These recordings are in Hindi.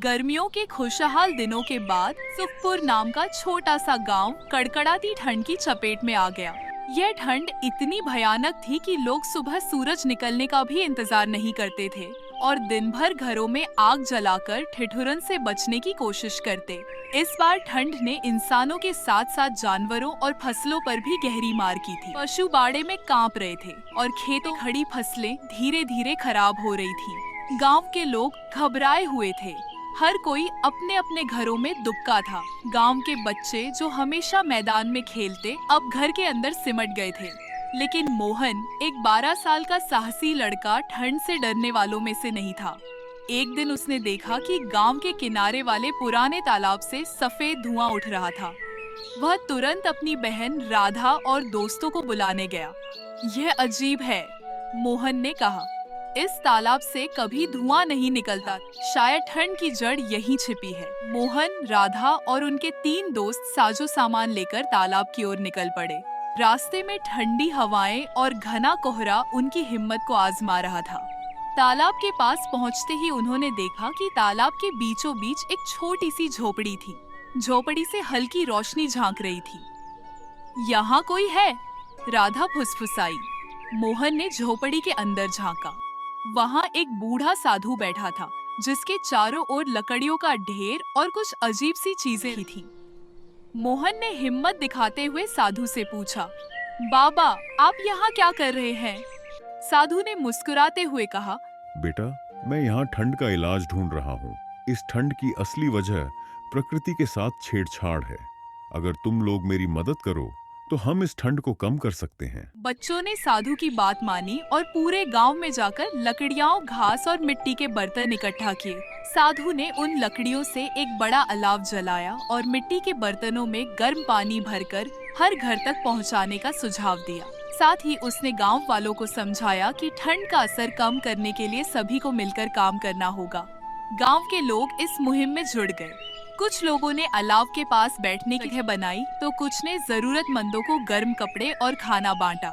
गर्मियों के खुशहाल दिनों के बाद सुखपुर नाम का छोटा सा गांव कड़कड़ाती ठंड की चपेट में आ गया। यह ठंड इतनी भयानक थी कि लोग सुबह सूरज निकलने का भी इंतजार नहीं करते थे और दिन भर घरों में आग जलाकर ठिठुरन से बचने की कोशिश करते। इस बार ठंड ने इंसानों के साथ साथ जानवरों और फसलों पर भी गहरी मार की थी। पशु बाड़े में कांप रहे थे और खेतों खड़ी फसलें धीरे धीरे खराब हो रही थी। गांव के लोग घबराए हुए थे। हर कोई अपने अपने घरों में दुबका था। गांव के बच्चे जो हमेशा मैदान में खेलते अब घर के अंदर सिमट गए थे। लेकिन मोहन, एक 12 साल का साहसी लड़का, ठंड से डरने वालों में से नहीं था। एक दिन उसने देखा कि गांव के किनारे वाले पुराने तालाब से सफेद धुआं उठ रहा था। वह तुरंत अपनी बहन राधा और दोस्तों को बुलाने गया। यह अजीब है, मोहन ने कहा। इस तालाब से कभी धुआं नहीं निकलता, शायद ठंड की जड़ यहीं छिपी है। मोहन, राधा और उनके 3 दोस्त साजो सामान लेकर तालाब की ओर निकल पड़े। रास्ते में ठंडी हवाएं और घना कोहरा उनकी हिम्मत को आजमा रहा था। तालाब के पास पहुंचते ही उन्होंने देखा कि तालाब के बीचों बीच एक छोटी सी झोपड़ी थी। झोपड़ी से हल्की रोशनी झांक रही थी। यहाँ कोई है? राधा फुसफुसाई। मोहन ने झोपड़ी के अंदर झांका। वहाँ एक बूढ़ा साधु बैठा था, जिसके चारों ओर लकड़ियों का ढेर और कुछ अजीब सी चीजें थीं। मोहन ने हिम्मत दिखाते हुए साधु से पूछा, बाबा, आप यहाँ क्या कर रहे हैं? साधु ने मुस्कुराते हुए कहा, बेटा, मैं यहाँ ठंड का इलाज ढूंढ रहा हूँ। इस ठंड की असली वजह प्रकृति के साथ छेड़छाड़ है। अगर तुम लोग मेरी मदद करो तो हम इस ठंड को कम कर सकते हैं। बच्चों ने साधु की बात मानी और पूरे गांव में जाकर लकड़ियां, घास और मिट्टी के बर्तन इकट्ठा किए। साधु ने उन लकड़ियों से एक बड़ा अलाव जलाया और मिट्टी के बर्तनों में गर्म पानी भरकर हर घर तक पहुंचाने का सुझाव दिया। साथ ही उसने गांव वालों को समझाया कि ठंड का असर कम करने के लिए सभी को मिलकर काम करना होगा। गांव के लोग इस मुहिम में जुड़ गए। कुछ लोगों ने अलाव के पास बैठने की जगह बनाई तो कुछ ने जरूरतमंदों को गर्म कपड़े और खाना बांटा।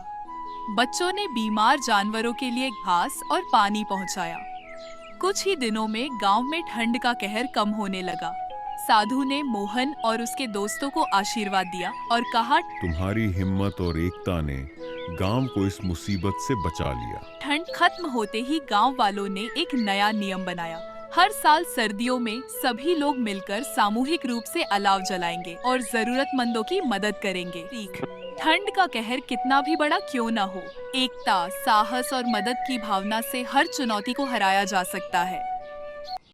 बच्चों ने बीमार जानवरों के लिए घास और पानी पहुंचाया। कुछ ही दिनों में गांव में ठंड का कहर कम होने लगा। साधु ने मोहन और उसके दोस्तों को आशीर्वाद दिया और कहा, तुम्हारी हिम्मत और एकता ने गांव को इस मुसीबत से बचा लिया। ठंड खत्म होते ही गांव वालों ने एक नया नियम बनाया। हर साल सर्दियों में सभी लोग मिलकर सामूहिक रूप से अलाव जलाएंगे और जरूरतमंदों की मदद करेंगे। ठंड का कहर कितना भी बड़ा क्यों न हो, एकता, साहस और मदद की भावना से हर चुनौती को हराया जा सकता है।